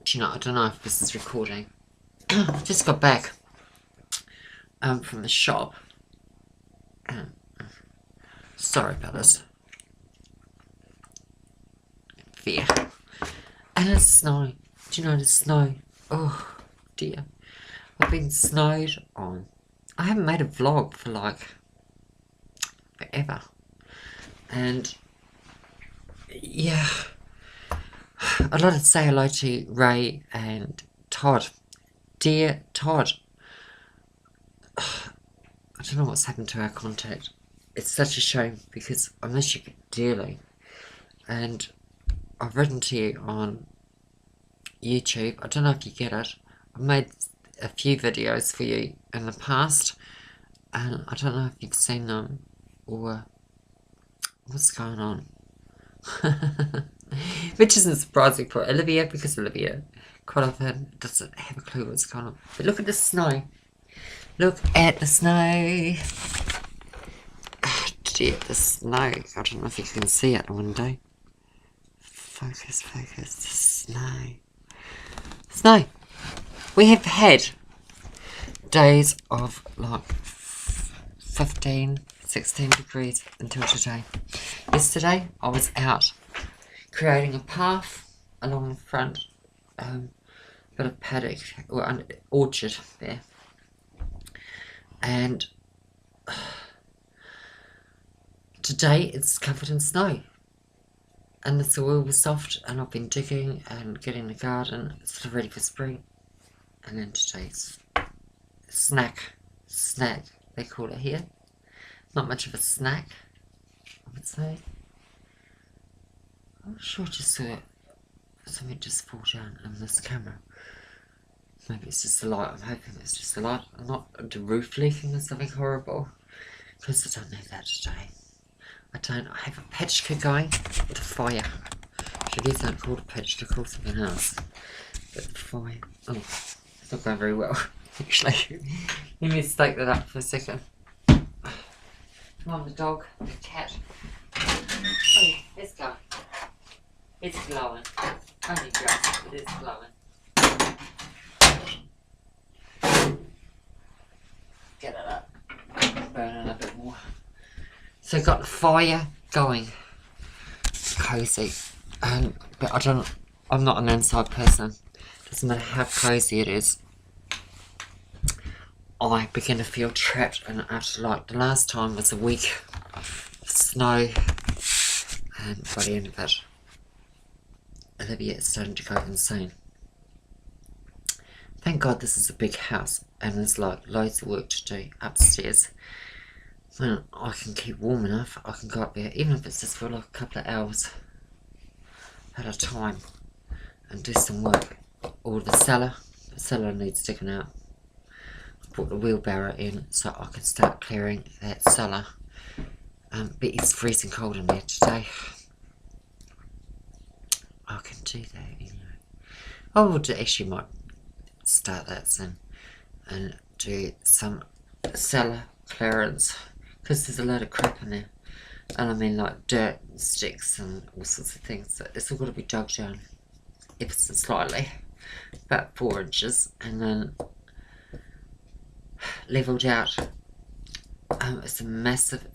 Do you know, I don't know if this is recording. I just got back from the shop. Sorry about this. Fear. And it's snowing. Do you know the snow? Oh dear. I've been snowed on. I haven't made a vlog for like forever. And yeah, I'd like to say hello to Ray and Todd. Dear Todd, I don't know what's happened to our contact. It's such a shame because I miss you dearly. And I've written to you on YouTube. I don't know if you get it. I've made a few videos for you in the past. And I don't know if you've seen them or what's going on. Which isn't surprising for Olivia because Olivia quite often doesn't have a clue what's going on. But look at the snow. Look at the snow. Oh dear, the snow. I don't know if you can see it, the window. Focus, the snow. Snow. We have had days of like 15, 16 degrees until today. Yesterday I was out creating a path along the front, got a paddock or an orchard there, and today it's covered in snow and the soil was soft, and I've been digging and getting the garden sort of ready for spring. And then today's snack they call it here. Not much of a snack, I would say. I'm sure I just saw something just fall down on this camera. Maybe it's just the light. I'm hoping it's just the light, not the roof leaking or something horrible. Because I don't know that today. I have a patchka going with a fire. Which I guess I don't call it a patch, I call something else. But the fire, oh, it's not going very well, actually. Let me stake that up for a second. Come on, the dog, the cat. Oh, let's go. It's glowing. Only just, but it's glowing. Get it up. Burn it a bit more. So got the fire going. Cozy. But I'm not an inside person. Doesn't matter how cozy it is. I begin to feel trapped and after like the last time was a week of snow, and by the end of it Olivia is starting to go insane. Thank God this is a big house and there's like loads of work to do upstairs. When I can keep warm enough, I can go up there, even if it's just for like a couple of hours at a time, and do some work. Or the cellar needs digging out. I brought the wheelbarrow in so I can start clearing that cellar. But it's freezing cold in there today. I can do that anyway. I would actually might start that soon and do some cellar clearance, because there's a lot of crap in there, and I mean like dirt and sticks and all sorts of things, so it's all got to be dug down ever so slightly, about 4 inches, and then levelled out. It's a massive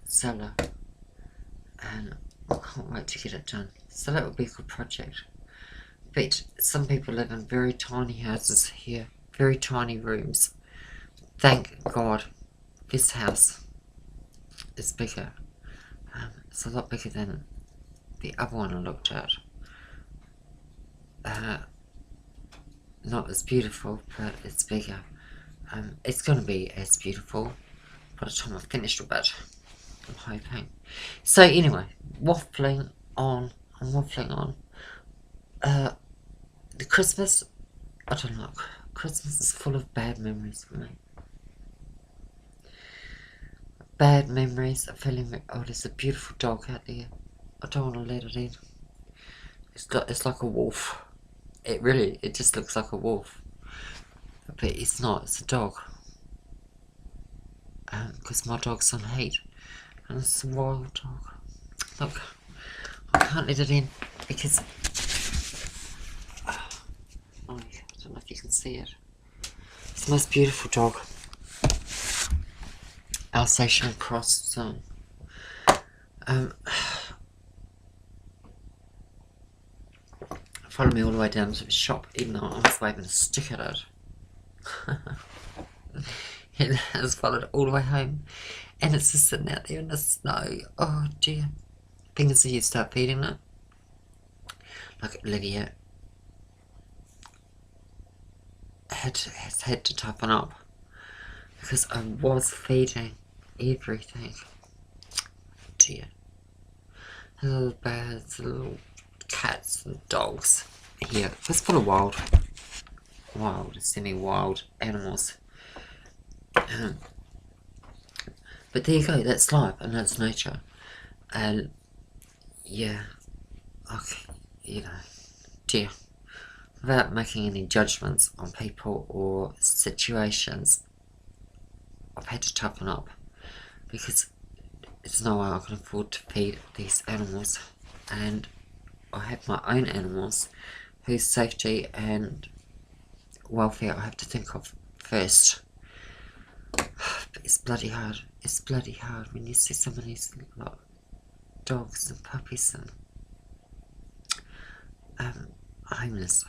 cellar and I can't wait to get it done. So that would be a good project. But some people live in very tiny houses here, very tiny rooms. Thank God this house is bigger. It's a lot bigger than the other one I looked at. Not as beautiful, but it's bigger. It's going to be as beautiful by the time I've finished with it, I'm hoping. So anyway, waffling on. The Christmas, I don't know, Christmas is full of bad memories for me. Bad memories of feeling, oh, there's a beautiful dog out there. I don't want to let it in. It's like a wolf. It just looks like a wolf. But it's not, it's a dog. Because my dog's on heat. And it's a wild dog. Look, I can't let it in because you can see it. It's the most beautiful dog. Alsatian cross zone. Followed me all the way down to the shop, even though I was waving a stick at it. It has followed all the way home, and it's just sitting out there in the snow. Oh dear. Thing is, you start feeding it. Like Lydia has had to toughen up because I was feeding everything. Dear. The little birds, the little cats and dogs. Here, it's full of wild, semi-wild animals. But there you go, that's life and that's nature. And yeah, okay, you know, dear. Without making any judgments on people or situations, I've had to toughen up because there's no way I can afford to feed these animals, and I have my own animals whose safety and welfare I have to think of first. But it's bloody hard. It's bloody hard when you see some of these like, dogs and puppies and homeless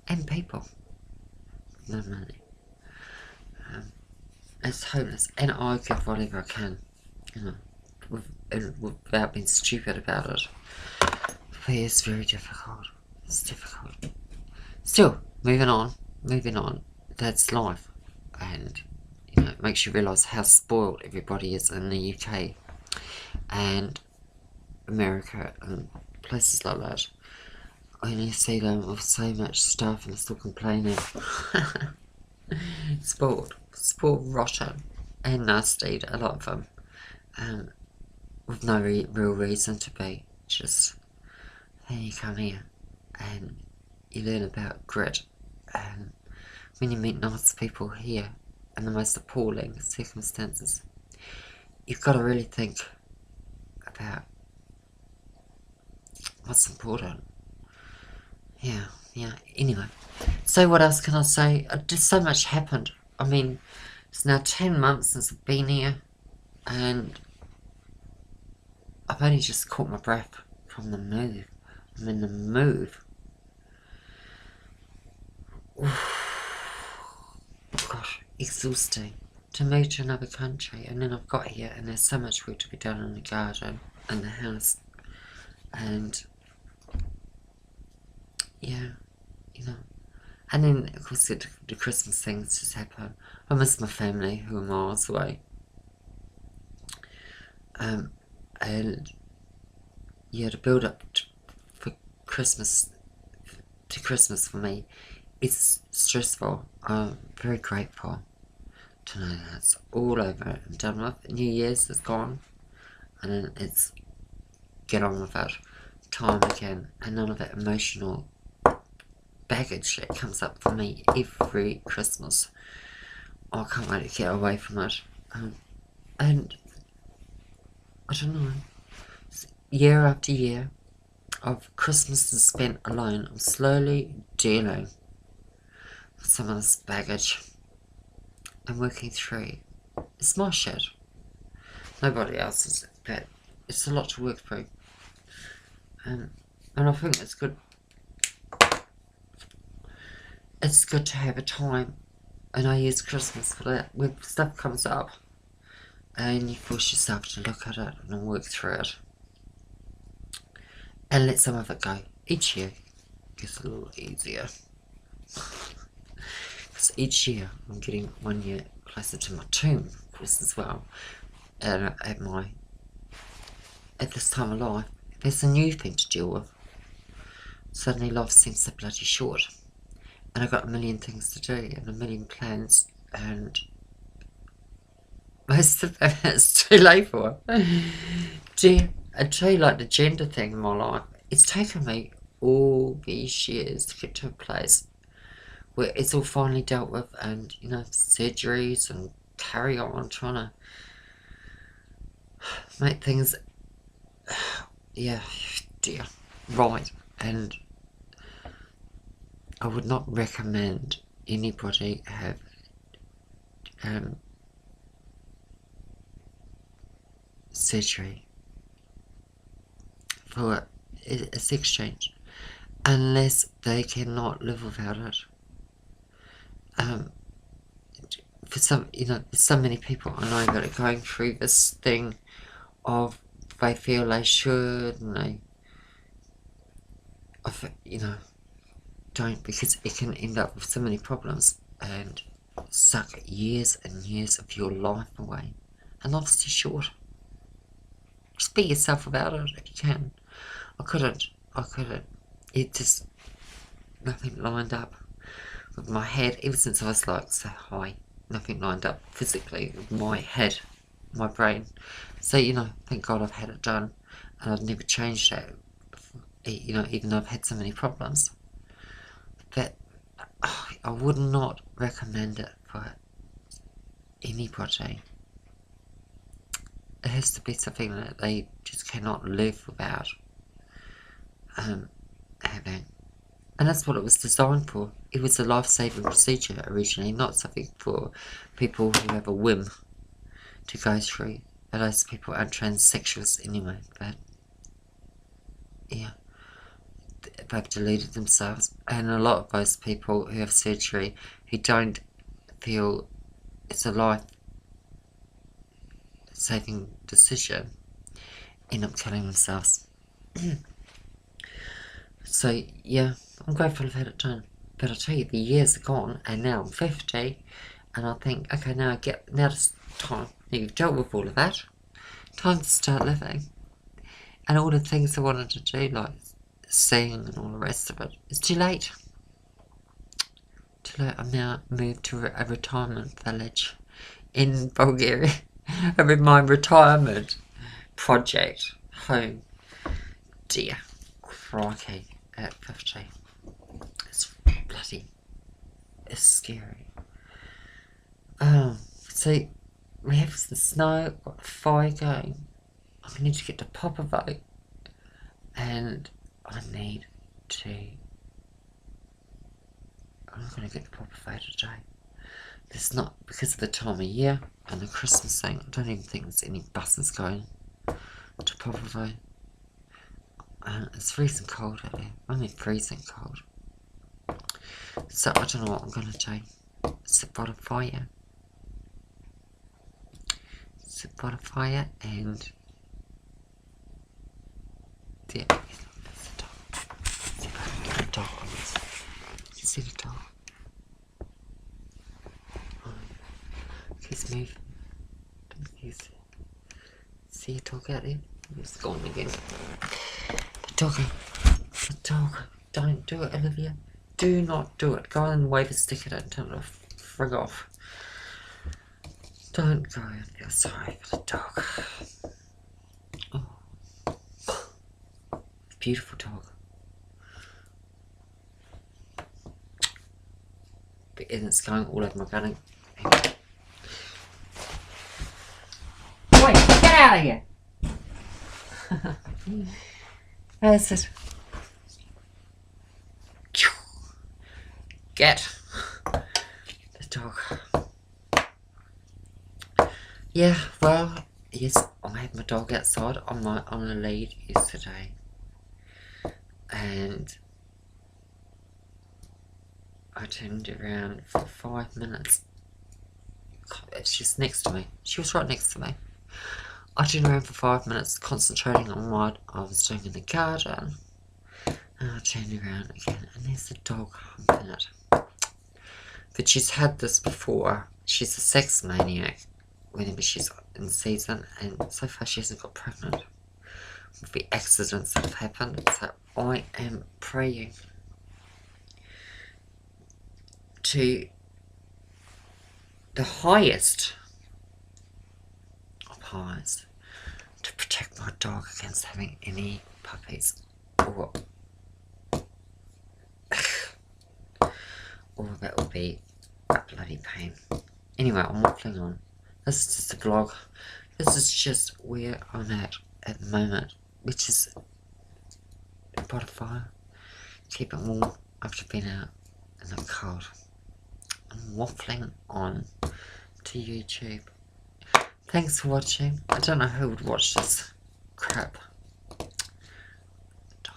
and people. No money. It's homeless, and I give whatever I can, you know, without being stupid about it. But it's very difficult. It's difficult. Still, moving on. That's life, and you know, it makes you realise how spoiled everybody is in the UK and America and places like that. When you see them with so much stuff and still complaining. Spoiled rotten and nasty, a lot of them, with no real reason to be. Just then you come here and you learn about grit, and when you meet nice people here in the most appalling circumstances, you've got to really think about what's important. Yeah. Anyway, so what else can I say? Just so much happened. I mean, it's now 10 months since I've been here, and I've only just caught my breath from the move. I'm in the move. Gosh, exhausting. To move to another country, and then I've got here, and there's so much work to be done in the garden and the house, and yeah, you know. And then, of course, the Christmas things just happen. I miss my family, who are miles away. And, yeah, the build-up to Christmas for me is stressful. I'm very grateful to know that it's all over and done with. New Year's is gone, and then it's get on with it, time again, and none of that emotional baggage that comes up for me every Christmas. I can't wait to get away from it. And I don't know, year after year of Christmases spent alone, I'm slowly dealing with some of this baggage and working through. It's my shit. Nobody else's, but it's a lot to work through. And I think it's good. It's good to have a time, and I use Christmas for that. When stuff comes up, and you force yourself to look at it and work through it, and let some of it go. Each year gets a little easier, because each year I'm getting 1 year closer to my tomb, of course, as well. And at this time of life, there's a new thing to deal with. Suddenly life seems so bloody short. And I've got a million things to do and a million plans, and most of them it's too late for. Dear, I tell you, like the gender thing in my life, it's taken me all these years to get to a place where it's all finally dealt with, and you know, surgeries and carry on trying to make things, yeah, dear, right, and I would not recommend anybody have surgery for a sex change unless they cannot live without it. For some, there's so many people I know that are going through this thing of they feel they should and they, don't, because it can end up with so many problems and suck years and years of your life away. And life's too short. Just be yourself about it if you can. I couldn't. It just, nothing lined up with my head, ever since I was like so high. Nothing lined up physically with my head, my brain. So, thank God I've had it done. And I've never changed that, even though I've had so many problems. But I would not recommend it for anybody. It has to be something that they just cannot live without having. And that's what it was designed for. It was a life-saving procedure originally, not something for people who have a whim to go through. But those people aren't transsexuals anyway, but yeah, they've deluded themselves. And a lot of those people who have surgery who don't feel it's a life-saving decision end up killing themselves. So yeah, I'm grateful I've had it done. But I tell you, the years are gone, and now I'm 50, and I think, okay, now it's time. You've dealt with all of that. Time to start living. And all the things I wanted to do, like sing and all the rest of it, it's too late. Too late. I'm now moved to a retirement village in Bulgaria. I'm in my retirement project home. Dear crikey, at 50. It's scary. So we have the snow, got the fire going. I need to get to Popovo, and I'm going to get to Popovo today. There's not, because of the time of year and the Christmas thing, I don't even think there's any buses going to Popovo. It's freezing cold out there. I mean freezing cold. So I don't know what I'm going to do. Sit by the fire. And yeah, there's the dog. See if I can get a dog on this. You see the dog? He's moving. See a dog out there? He's gone again. The dog. Don't do it, Olivia. Do not do it. Go and wave a stick at it and tell it to frig off. Don't go and feel sorry for the dog. Oh. Beautiful dog. And it's going all over my gunning. Wait, get out of here! That's it. Get the dog. Yeah, well, yes, I had my dog outside on a lead yesterday, and I turned around for 5 minutes. She's next to me. She was right next to me. I turned around for 5 minutes, concentrating on what I was doing in the garden. And I turned around again, and there's the dog humping it. But she's had this before. She's a sex maniac whenever she's in season, and so far she hasn't got pregnant with the accidents that have happened. So I am praying to the highest of highs to protect my dog against having any puppies, or that will be a bloody pain. Anyway, I'm waffling on. This is just a vlog. This is just where I'm at the moment, which is by the fire. Keep it warm after being out. in the cold. I'm waffling on to YouTube. Thanks for watching. I don't know who would watch this crap. Dog.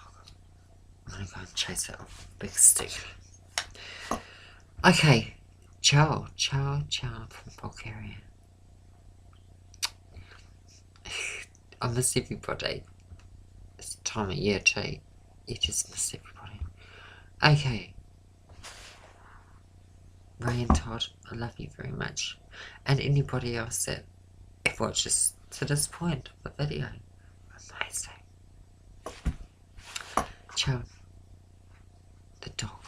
I'm gonna go and chase it off a big stick. Okay. Ciao, ciao, ciao from Bulgaria. I miss everybody. It's the time of year too. You just miss everybody. Okay. Ray and Todd, I love you very much. And anybody else that watches to this point of the video. Amazing. Ciao. The dog.